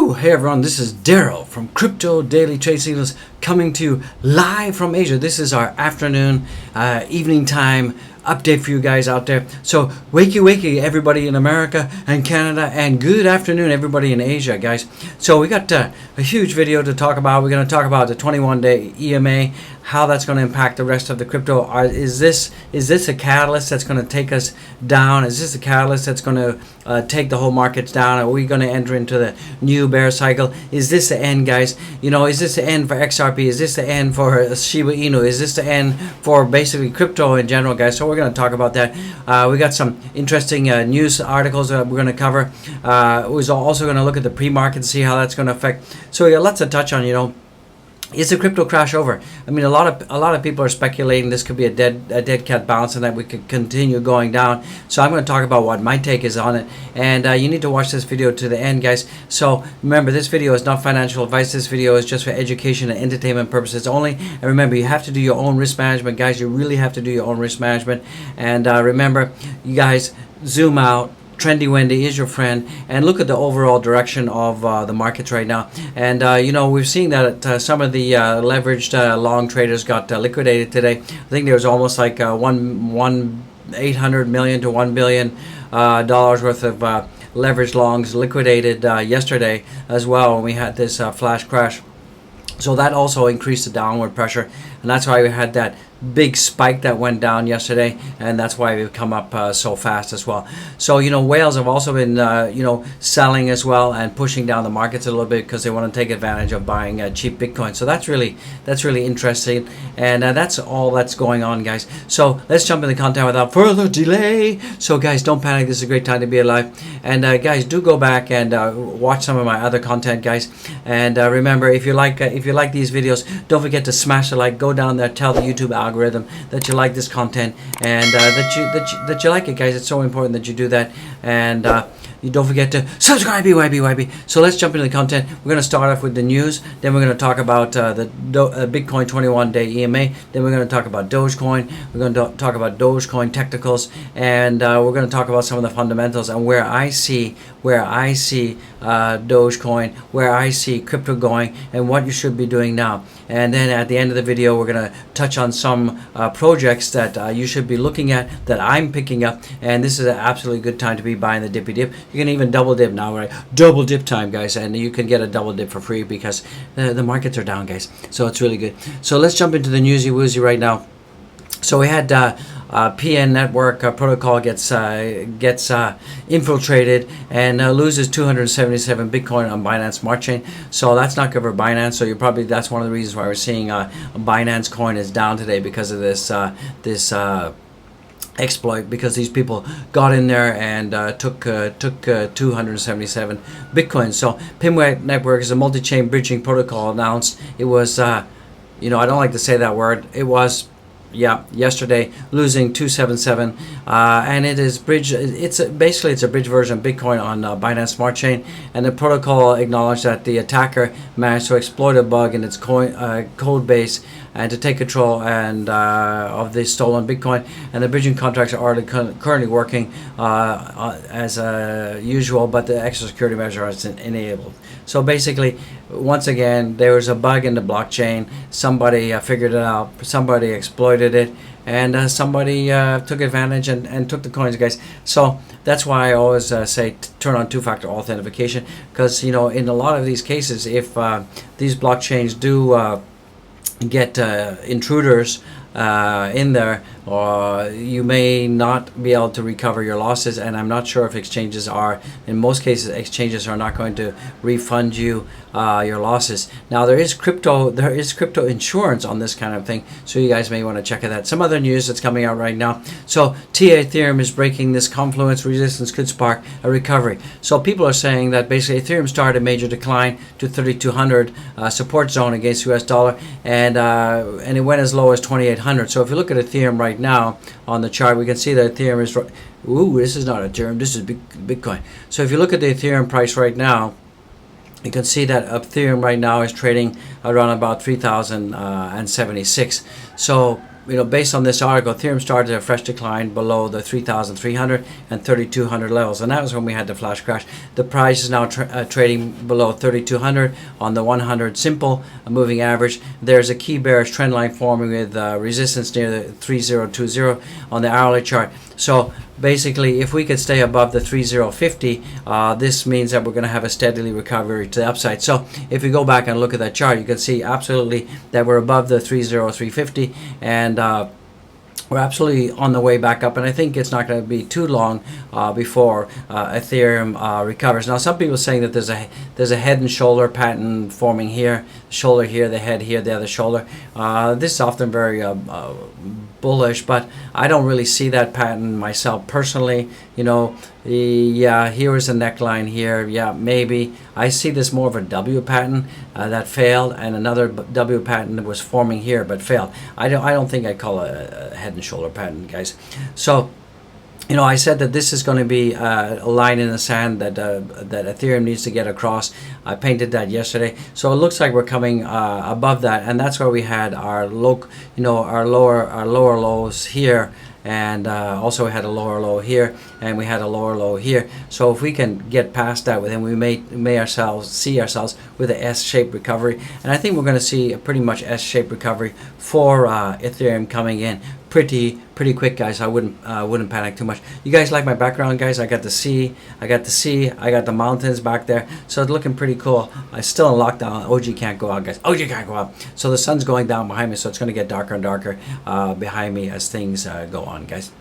Woo! Hey everyone, this is Daryl from Crypto Daily Trade Signals coming to you live from Asia. This is our afternoon, evening time update for you guys out there. So wakey everybody in America and Canada, and good afternoon everybody in Asia, guys. So we got a huge video to talk about. We're going to talk about the 21-day EMA, how that's going to impact the rest of the crypto. Is this a catalyst that's going to take us down? Is this a catalyst that's going to take the whole markets down? Are we going to enter into the new bear cycle? Is this the end, guys? You know, is this the end for XRP? Is this the end for Shiba Inu? Is this the end for basically crypto in general, guys? So we're going to talk about that. We got some interesting news articles that we're going to cover. We're also going to look at the pre-market and see how that's going to affect. So we got lots to touch on, you know. Is the crypto crash over? I mean, a lot of people are speculating this could be a dead cat bounce and that we could continue going down. So I'm going to talk about what my take is on it, and you need to watch this video to the end, guys. So remember, this video is not financial advice. This video is just for education and entertainment purposes only. And remember, you have to do your own risk management, guys. You really have to do your own risk management. And remember, you guys, zoom out. Trendy Wendy is your friend, and look at the overall direction of the markets right now. And you know, we've seen that some of the leveraged long traders got liquidated today. I think there was almost like 800 million to $1 billion dollars worth of leveraged longs liquidated yesterday as well when we had this flash crash. So that also increased the downward pressure, and that's why we had that big spike that went down yesterday, and that's why we've come up so fast as well. So you know, whales have also been you know, selling as well and pushing down the markets a little bit because they want to take advantage of buying cheap Bitcoin. So that's really interesting, and that's all that's going on, guys. So let's jump into content without further delay. So guys, don't panic. This is a great time to be alive. And guys, do go back and watch some of my other content, guys. And remember, if you like these videos, don't forget to smash the like. Go down there, tell the YouTube algorithm that you like this content, and that you like it, guys. It's so important that you do that, and you don't forget to subscribe, YB. So let's jump into the content. We're going to start off with the news, then we're going to talk about the Bitcoin 21-day EMA, then we're going to talk about Dogecoin, we're going to talk about Dogecoin technicals, and we're going to talk about some of the fundamentals and where I see Dogecoin, where I see crypto going, and what you should be doing now. And then at the end of the video, we're going to touch on some projects that you should be looking at, that I'm picking up, and this is an absolutely good time to be buying the dippy dip. You can even double dip now, right? Double dip time, guys, and you can get a double dip for free because the markets are down, guys. So it's really good. So let's jump into the newsy woozy right now. So we had PN network protocol gets infiltrated and loses 277 Bitcoin on Binance Smart Chain. So that's not good for Binance. So that's one of the reasons why we're seeing Binance coin is down today, because of this exploit, because these people got in there and took 277 Bitcoin. So PIN network is a multi-chain bridging protocol announced. It was you know, I don't like to say that word. It was yesterday, losing 277, and it is bridge. Basically a bridge version of Bitcoin on Binance Smart Chain, and the protocol acknowledged that the attacker managed to exploit a bug in its code base and to take control of the stolen Bitcoin. And the bridging contracts are currently working as usual, but the extra security measure is enabled. So basically, once again, there was a bug in the blockchain. Somebody figured it out. Somebody exploited it, and somebody took advantage and took the coins, guys. So that's why I always say turn on two-factor authentication, because you know, in a lot of these cases, if these blockchains do get intruders in there, or you may not be able to recover your losses. And I'm not sure if exchanges are, in most cases, exchanges are not going to refund you your losses. Now there is crypto insurance on this kind of thing, so you guys may want to check that. Some other news that's coming out right now. So Ethereum is breaking this confluence resistance, could spark a recovery. So people are saying that basically Ethereum started a major decline to 3,200 support zone against US dollar, and it went as low as 2,800. So if you look at Ethereum right now on the chart, we can see that Ethereum is, this is not Ethereum, this is Bitcoin. So if you look at the Ethereum price right now, you can see that Ethereum right now is trading around about 3,076. So based on this article, Ethereum started a fresh decline below the 3,300 and 3,200 levels, and that was when we had the flash crash. The price is now trading below 3,200 on the 100 simple moving average. There's a key bearish trend line forming with resistance near the 3020 on the hourly chart. So basically, if we could stay above the 3050, this means that we're going to have a steadily recovery to the upside. So if you go back and look at that chart, you can see absolutely that we're above the 30350, and we're absolutely on the way back up, and I think it's not going to be too long before Ethereum recovers. Now, some people are saying that there's a head and shoulder pattern forming here, shoulder here, the head here, the other shoulder. This is often very bullish, but I don't really see that pattern myself personally. Yeah, here is a neckline here. Yeah, maybe I see this more of a W pattern that failed, and another W pattern that was forming here but failed. I don't think I call it a head and shoulder pattern, guys. So I said that this is going to be a line in the sand that Ethereum needs to get across. I painted that yesterday, so it looks like we're coming above that, and that's where we had our our lower lows here, and also we had a lower low here, and we had a lower low here. So if we can get past that, then we may see ourselves with a S-shaped recovery, and I think we're going to see a pretty much S-shaped recovery for Ethereum coming in pretty quick, guys. I wouldn't panic too much. You guys like my background, guys? I got the sea, I got the mountains back there, so it's looking pretty cool. I'm still in lockdown. OG can't go out, guys. OG can't go out. So the sun's going down behind me, so it's going to get darker and darker behind me as things go on, guys.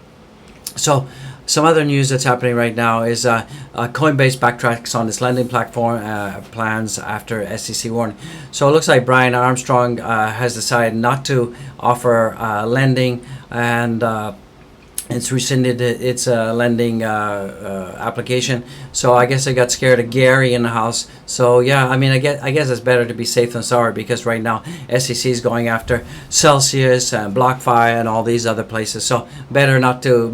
So some other news that's happening right now is Coinbase backtracks on its lending platform plans after SEC warning. So it looks like Brian Armstrong has decided not to offer lending, and it's rescinded its lending application. So I guess I got scared of Gary in the house. So yeah, I mean, I guess it's better to be safe than sorry, because right now SEC is going after Celsius and BlockFi and all these other places. So better not to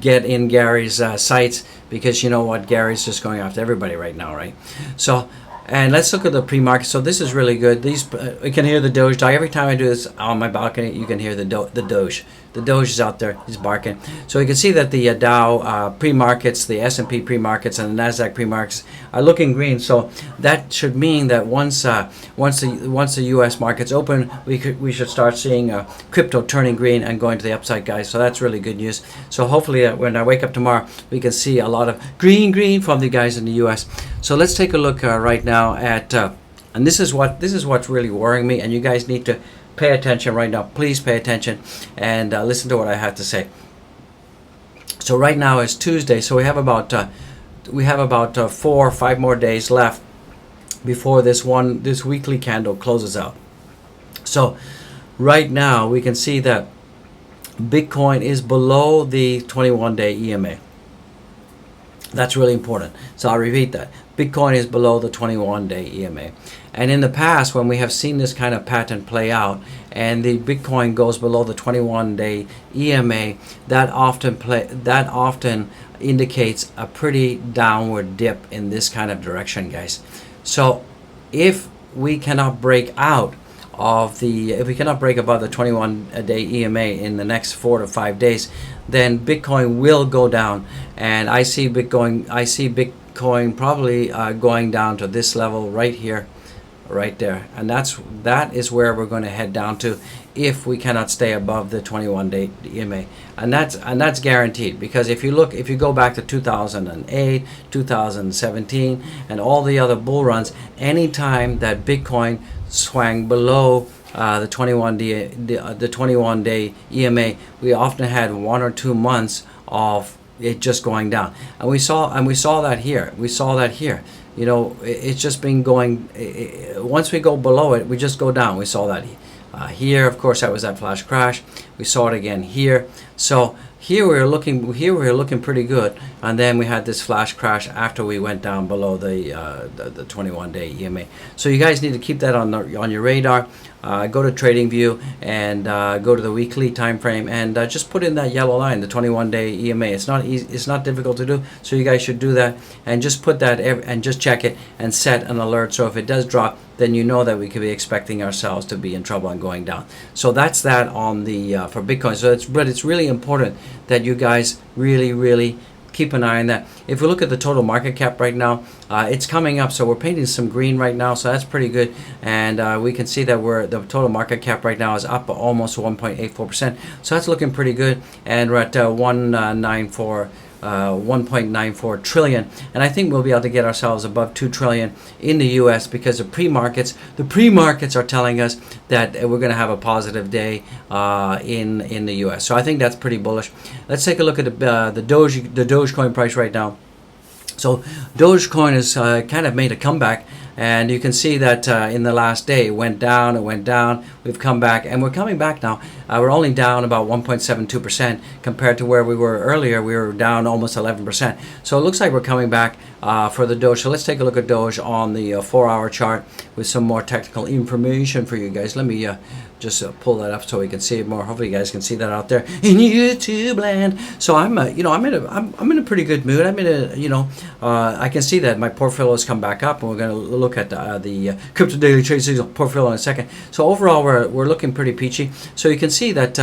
get in Gary's sights, because you know what, Gary's just going after everybody right now, right? So. And let's look at the pre-market. So this is really good. These you can hear the Doge dog. Every time I do this on my balcony, you can hear the Doge. The Doge is out there. He's barking. So you can see that the Dow pre-markets, the S&P pre-markets, and the Nasdaq pre-markets are looking green. So that should mean that once the U.S. markets open, we should start seeing crypto turning green and going to the upside, guys. So that's really good news. So hopefully when I wake up tomorrow, we can see a lot of green from the guys in the U.S. So let's take a look right now at and this is what's really worrying me, and you guys need to pay attention right now. Please pay attention and listen to what I have to say. So right now is Tuesday, so we have about 4 or 5 more days left before this weekly candle closes out. So right now we can see that Bitcoin is below the 21-day EMA. That's really important. So I'll repeat that. Bitcoin is below the 21-day EMA. And in the past, when we have seen this kind of pattern play out, and the Bitcoin goes below the 21-day EMA, that often indicates a pretty downward dip in this kind of direction, guys. So if we cannot break out if we cannot break above the 21-day EMA in the next 4 to 5 days, then Bitcoin will go down, and I see Bitcoin probably going down to this level right here, right there, and that is where we're going to head down to if we cannot stay above the 21-day EMA, and that's guaranteed, because if you go back to 2008, 2017, and all the other bull runs, anytime that Bitcoin swung below the 21-day EMA, we often had 1 or 2 months of it just going down, and we saw that here. It's just been going. Once we go below it, we just go down. We saw that here. Of course, that was that flash crash. We saw it again here. So here we were looking pretty good, and then we had this flash crash after we went down below the 21-day EMA. So you guys need to keep that on your radar. Go to TradingView and go to the weekly time frame, and just put in that yellow line, the 21-day EMA. It's not easy, it's not difficult to do, so you guys should do that, and just put that and just check it and set an alert, so if it does drop, then you know that we could be expecting ourselves to be in trouble and going down. So that's that on the for Bitcoin. So it's really important that you guys really keep an eye on that. If we look at the total market cap right now, it's coming up, so we're painting some green right now, so that's pretty good. And we can see that the total market cap right now is up almost 1.84%, so that's looking pretty good. And we're at 1.94 trillion, and I think we'll be able to get ourselves above 2 trillion in the US because the pre-markets are telling us that we're going to have a positive day in the US. So I think that's pretty bullish. Let's take a look at the Dogecoin price right now. So Dogecoin has kind of made a comeback, and you can see that in the last day it went down, we've come back, and we're coming back now. We're only down about 1.72% compared to where we were earlier. We were down almost 11%. So it looks like we're coming back for the Doge. So let's take a look at Doge on the 4-hour chart with some more technical information for you guys. Let me just pull that up so we can see it more. Hopefully you guys can see that out there in YouTube land. So I'm in a pretty good mood. I'm in a I can see that my portfolio has come back up, and we're going to look at the crypto daily trade signal portfolio in a second. So overall we're looking pretty peachy. So you can see that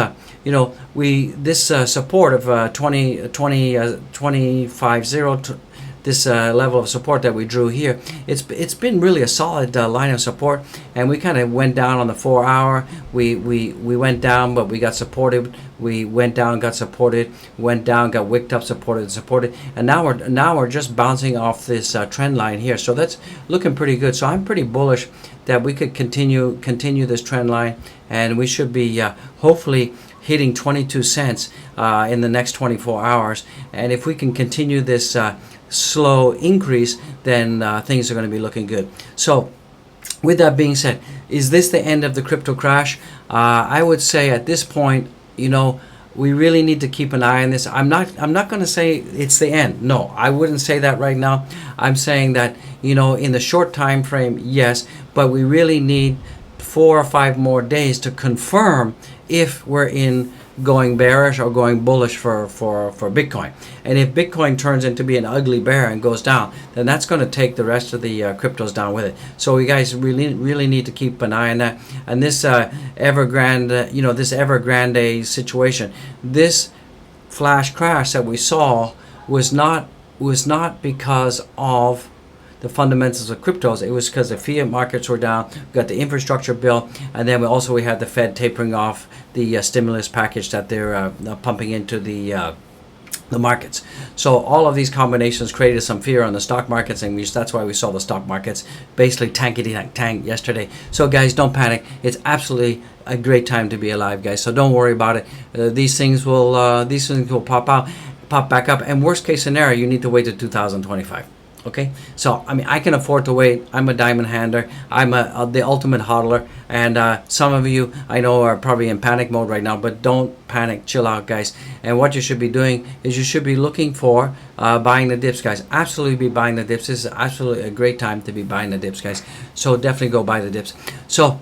this support of 20.50. This level of support that we drew here, it's been really a solid line of support, and we kind of went down on the 4-hour. We went down, but we got supported. We went down, got supported. Went down, got wicked up, supported, and now we're just bouncing off this trend line here. So that's looking pretty good. So I'm pretty bullish that we could continue this trend line, and we should be hopefully hitting 22 cents in the next 24 hours. And if we can continue this slow increase, then things are going to be looking good. So with that being said, is this the end of the crypto crash? I would say at this point, we really need to keep an eye on this. I'm not going to say it's the end. No, I wouldn't say that right now. I'm saying that in the short time frame, yes, but we really need 4 or 5 more days to confirm if we're in going bearish or going bullish for Bitcoin. And if Bitcoin turns into be an ugly bear and goes down, then that's going to take the rest of the cryptos down with it. So you guys really need to keep an eye on that. And this Evergrande, this Evergrande situation, this flash crash that we saw was not because of the fundamentals of cryptos. It was because the fiat markets were down. We got the infrastructure bill, and then we had the Fed tapering off the stimulus package that they're pumping into the markets. So all of these combinations created some fear on the stock markets, and that's why we saw the stock markets basically tank yesterday. So guys, don't panic. It's absolutely a great time to be alive, guys. So don't worry about it. These things will pop back up, and worst case scenario, you need to wait till 2025. Okay, so I can afford to wait. I'm a diamond handler. I'm the ultimate hodler, and some of you I know are probably in panic mode right now, but don't panic. Chill out, guys. And what you should be doing is you should be looking for buying the dips, guys. Absolutely be buying the dips. This is absolutely a great time to be buying the dips, guys. So definitely go buy the dips. So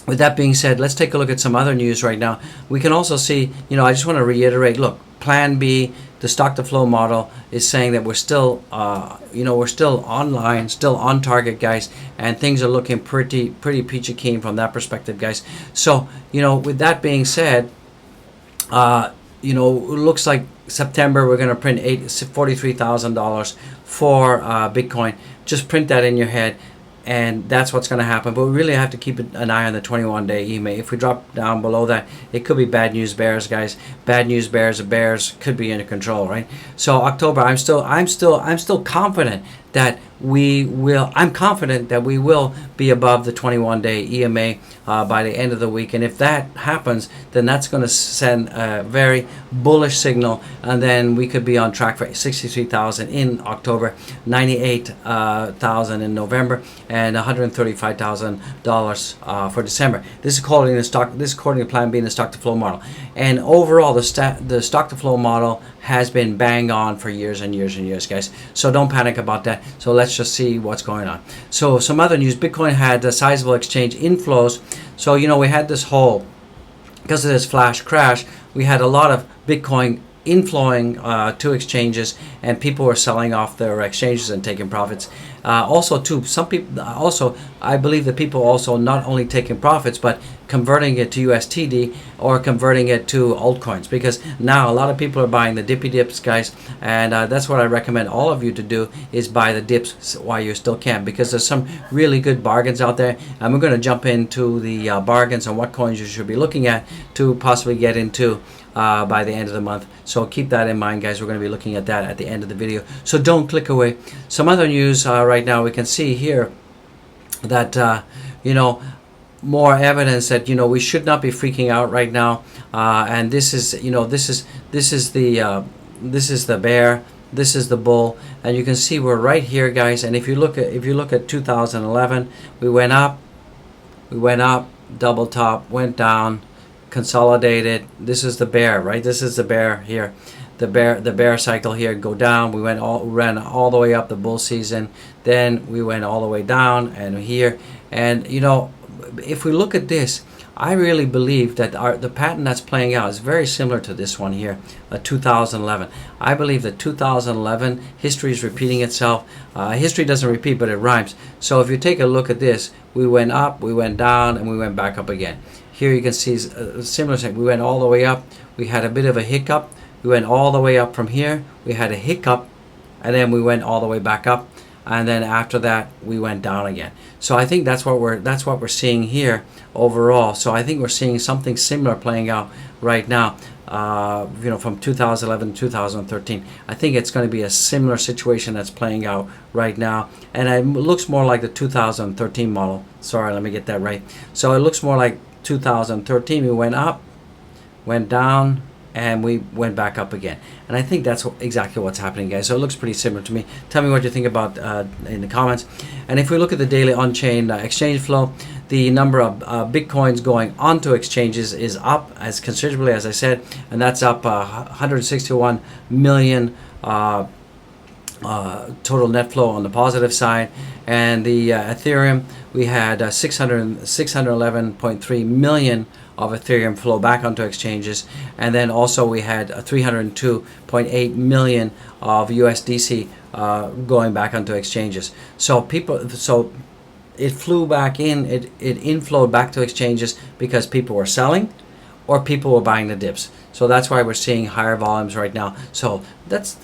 with that being said, let's take a look at some other news right now. We can also see, I just want to reiterate, look, Plan B, the stock to flow model is saying that we're still, we're still online, still on target, guys, and things are looking pretty peachy keen from that perspective, guys. So, with that being said, it looks like September we're going to print $43,000 for Bitcoin. Just print that in your head. And that's what's going to happen. But we really have to keep an eye on the 21-day EMA. If we drop down below that, it could be bad news bears, guys. Bad news bears. The bears could be under control, right? So October, I'm still confident that we will. I'm confident that we will be above the 21-day EMA by the end of the week. And if that happens, then that's going to send a very bullish signal, and then we could be on track for 63,000 in October, 98,000 in November, and $135,000 for December. This is according to Plan B in the stock to flow model. And overall, the stock to flow model has been bang on for years and years and years, guys. So don't panic about that. So let's just see what's going on. So some other news: Bitcoin had sizable exchange inflows. So we had this whole, because of this flash crash, we had a lot of Bitcoin inflowing to exchanges, and people were selling off their exchanges and taking profits. Also, too, some people also, I believe that people also not only taking profits but converting it to USTD or converting it to altcoins, because now a lot of people are buying the dippy dips, guys, and that's what I recommend all of you to do, is buy the dips while you still can, because there's some really good bargains out there, and we're going to jump into the bargains and what coins you should be looking at to possibly get into by the end of the month. So keep that in mind, guys. We're going to be looking at that at the end of the video, so don't click away. Some other news right now, we can see here that more evidence that we should not be freaking out right now, and this is the bear, this is the bull, and you can see we're right here, guys. And if you look at 2011, we went up, double top, went down, consolidated. This is the bear, right? This is the bear here, the bear cycle here. Go down, we ran all the way up the bull season, then we went all the way down and here. And if we look at this, I really believe that the pattern that's playing out is very similar to this one here, 2011. I believe that 2011 history is repeating itself. History doesn't repeat, but it rhymes. So if you take a look at this, we went up, we went down, and we went back up again. Here you can see a similar thing. We went all the way up, we had a bit of a hiccup, we went all the way up from here, we had a hiccup, and then we went all the way back up, and then after that we went down again. So I think that's what we're seeing here overall. So I think we're seeing something similar playing out right now, from 2011 to 2013. I think it's going to be a similar situation that's playing out right now, and it looks more like the 2013 model. Sorry, let me get that right. So it looks more like 2013. We went up, went down, and we went back up again. And I think that's exactly what's happening, guys. So it looks pretty similar to me. Tell me what you think about in the comments. And if we look at the daily on-chain exchange flow, the number of Bitcoins going onto exchanges is up as considerably, as I said, and that's up 161 million total net flow on the positive side. And the Ethereum, we had 611.3 million of Ethereum flow back onto exchanges, and then also we had 302.8 million of USDC going back onto exchanges. So it flew back in, it inflowed back to exchanges because people were selling or people were buying the dips. So that's why we're seeing higher volumes right now. So that's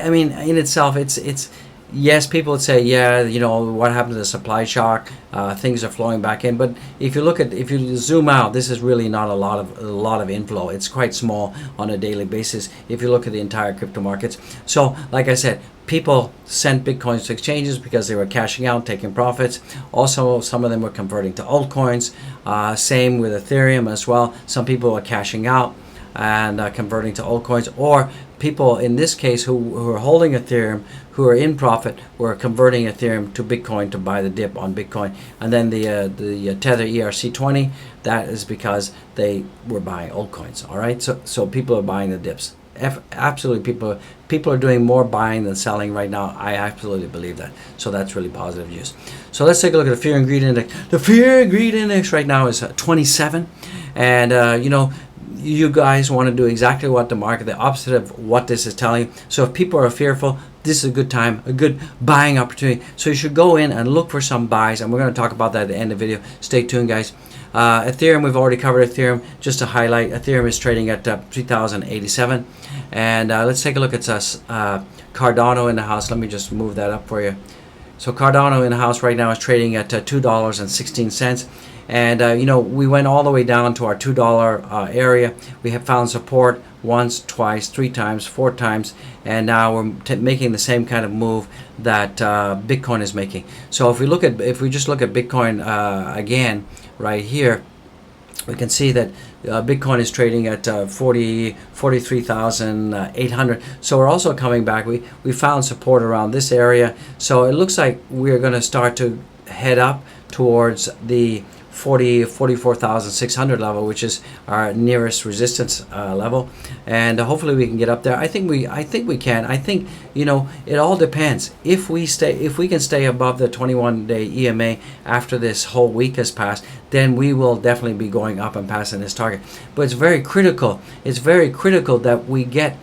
I mean, in itself, it's yes, people would say, yeah, what happened to the supply shock? Things are flowing back in. But if you zoom out, this is really not a lot of inflow. It's quite small on a daily basis if you look at the entire crypto markets. So, like I said, people sent Bitcoins to exchanges because they were cashing out, taking profits. Also, some of them were converting to altcoins. Same with Ethereum as well. Some people were cashing out and converting to altcoins, or people in this case who are holding Ethereum, who are in profit, were converting Ethereum to Bitcoin to buy the dip on Bitcoin. And then the Tether ERC20, that is because they were buying altcoins. All right, so people are buying the dips. Absolutely, people are doing more buying than selling right now. I absolutely believe that. So that's really positive news. So let's take a look at the fear and greed index. The fear and greed index right now is 27, and you guys want to do exactly what the market, the opposite of what this is telling you. So if people are fearful, this is a good time, a good buying opportunity. So you should go in and look for some buys, and we're going to talk about that at the end of the video. Stay tuned, guys. Ethereum, we've already covered Ethereum. Just to highlight, Ethereum is trading at 3,087. And let's take a look at Cardano in the house. Let me just move that up for you. So Cardano in the house right now is trading at $2.16. And we went all the way down to our $2 area. We have found support once, twice, 3 times, 4 times, and now we're making the same kind of move that Bitcoin is making. So if we just look at Bitcoin again right here, we can see that Bitcoin is trading at 43,800. So we're also coming back. We found support around this area. So it looks like we're going to start to head up towards the 44,600 level, which is our nearest resistance level, and hopefully we can get up there. I think we can. I think it all depends. If we can stay above the 21-day EMA after this whole week has passed, then we will definitely be going up and passing this target. But it's very critical. It's very critical that we get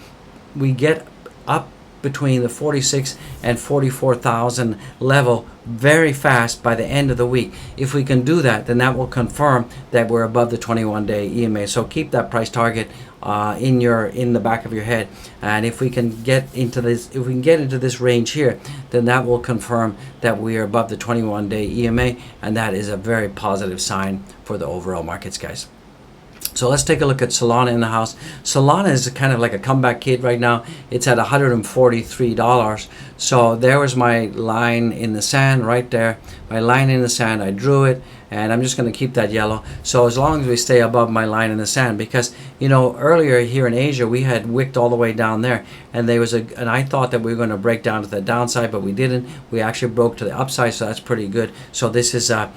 get up between the 46 and 44,000 level very fast by the end of the week. If we can do that, then that will confirm that we're above the 21-day EMA. So keep that price target in the back of your head. And if we can get into this range here, then that will confirm that we are above the 21-day EMA, and that is a very positive sign for the overall markets, guys. So let's take a look at Solana in the house. Solana is kind of like a comeback kid right now. It's at $143. So there was my line in the sand right there. My line in the sand, I drew it, and I'm just going to keep that yellow. So as long as we stay above my line in the sand, because earlier here in Asia we had wicked all the way down there, and I thought that we were going to break down to the downside, but we didn't. We actually broke to the upside, so that's pretty good. So this is on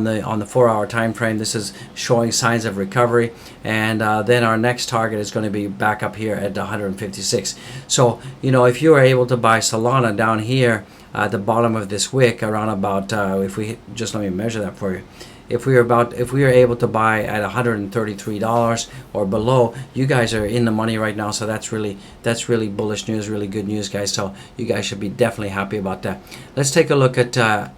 the 4-hour time frame, this is showing signs of recovery, and then our next target is going to be back up here at 156. So if you are able to buy Solana down here at the bottom of this wick around about if we just, let me measure that for you, if we are able to buy at $133 or below, you guys are in the money right now. So that's really bullish news, really good news, guys. So you guys should be definitely happy about that. Let's take a look at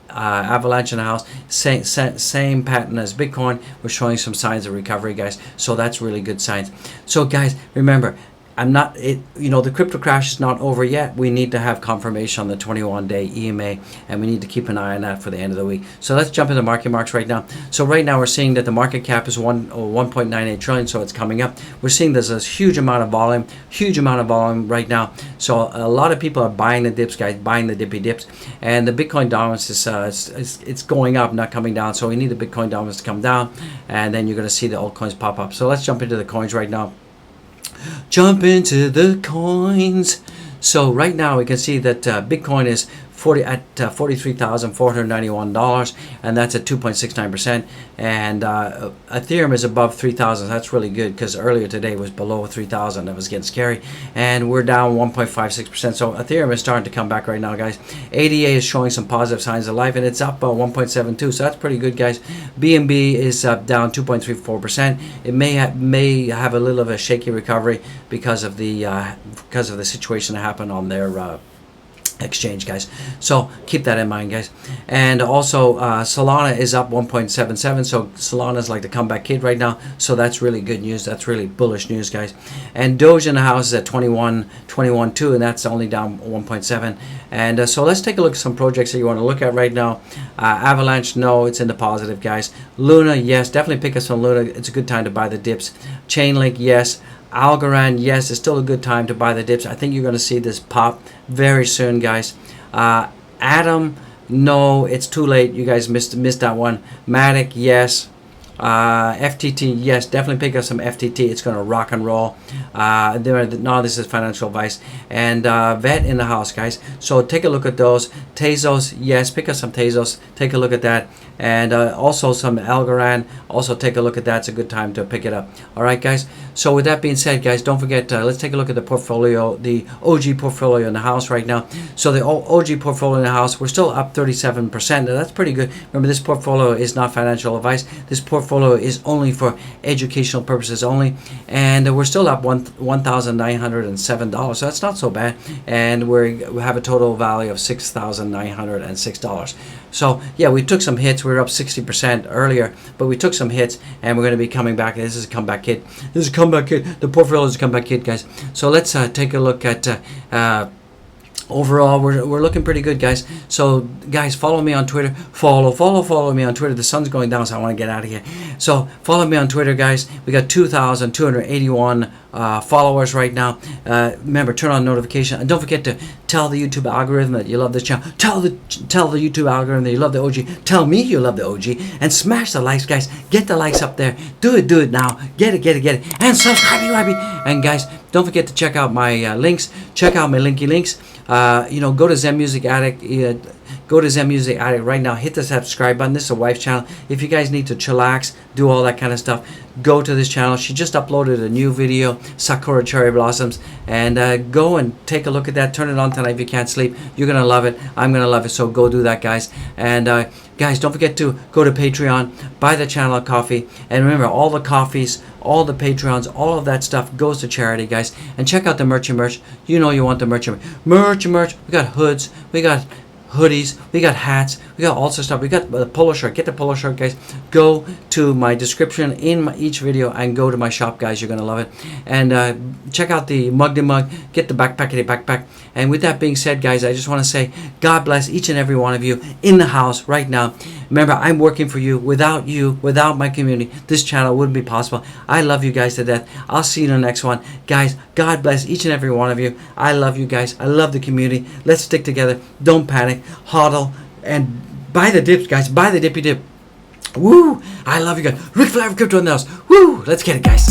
Avalanche in the house. Same pattern as Bitcoin. We're showing some signs of recovery, guys. So that's really good signs. So guys, remember, the crypto crash is not over yet. We need to have confirmation on the 21-day EMA, and we need to keep an eye on that for the end of the week. So let's jump into market marks right now. So right now we're seeing that the market cap is 1.98 trillion, so it's coming up. We're seeing there's a huge amount of volume right now. So a lot of people are buying the dips, guys, buying the dippy dips, and the Bitcoin dominance is it's going up, not coming down. So we need the Bitcoin dominance to come down, and then you're going to see the altcoins pop up. So let's jump into the coins right now. Jump into the coins. So right now we can see that Bitcoin is $43,491, and that's at 2.69%. And Ethereum is above 3,000. That's really good, because earlier today was below 3,000. That was getting scary, and we're down 1.56%. So Ethereum is starting to come back right now, guys. ADA is showing some positive signs of life, and it's up 1.72. So that's pretty good, guys. BNB is down 2.34%. It may have a little of a shaky recovery because of the situation that happened on their exchange, guys. So keep that in mind, guys. And also Solana is up 1.77. So Solana is like the comeback kid right now. So that's really good news. That's really bullish news, guys. And Doge in the house is at 21.2, and that's only down 1.7. And so let's take a look at some projects that you want to look at right now. Avalanche, no, it's in the positive, guys. Luna, yes, definitely pick us on Luna. It's a good time to buy the dips. Chainlink, yes. Algorand, yes, it's still a good time to buy the dips. I think you're going to see this pop very soon, guys. Atom, no, it's too late. You guys missed that one. Matic, yes. FTT, yes, definitely pick up some FTT. It's going to rock and roll. No, this is financial advice. And VET in the house, guys. So take a look at those. Tezos, yes, pick up some Tezos. Take a look at that. And also some Algorand. Also take a look at that. It's a good time to pick it up. All right, guys. So with that being said, guys, don't forget, let's take a look at the portfolio, the OG portfolio in the house right now. So the OG portfolio in the house, we're still up 37%. That's pretty good. Remember, this portfolio is not financial advice. This portfolio is only for educational purposes only. And we're still up $1,907. So that's not so bad. And we have a total value of $6,906. So yeah, we took some hits. We were up 60% earlier, but we took some hits, and we're going to be coming back. This is a comeback kit. This is a comeback kit. The portfolio is a comeback kit, guys. So let's take a look at overall. We're looking pretty good, guys. So guys, follow me on Twitter. Follow me on Twitter. The sun's going down, so I want to get out of here. So follow me on Twitter, guys. We got 2,281 followers right now. Remember, turn on notification, and don't forget to tell the YouTube algorithm that you love this channel. Tell the YouTube algorithm that you love the OG. Tell me you love the OG, and smash the likes, guys. Get the likes up there. Do it now. Get it, and subscribe, and guys, don't forget to check out my links. Check out my linky links. Go to Zen Music Addict. go to Zen Music Addict right now. Hit the subscribe button. This is a wife's channel. If you guys need to chillax, do all that kind of stuff, go to this channel. She just uploaded a new video, Sakura Cherry Blossoms, and go and take a look at that. Turn it on tonight if you can't sleep. You're gonna love it. I'm gonna love it. So go do that, guys. And guys, don't forget to go to Patreon, buy the channel a coffee, and remember, all the coffees, all the Patreons, all of that stuff goes to charity, guys. And check out the merch. You know you want the merch. We got hoods, we got hoodies, we got hats, we got all sorts of stuff. We got the polo shirt. Get the polo shirt, guys. Go to my description in each video and go to my shop, guys. You're gonna love it. And check out the mug to mug. Get the backpack. And with that being said, guys, I just want to say God bless each and every one of you in the house right now. Remember, I'm working for you. Without my community, this channel wouldn't be possible. I love you guys to death. I'll see you in the next one, guys. God bless each and every one of you. I love you guys. I love the community. Let's stick together. Don't panic. Hodl and buy the dips, guys. Buy the dippy dip. Woo! I love you guys. Rick Flair Crypto in the house. Woo! Let's get it, guys.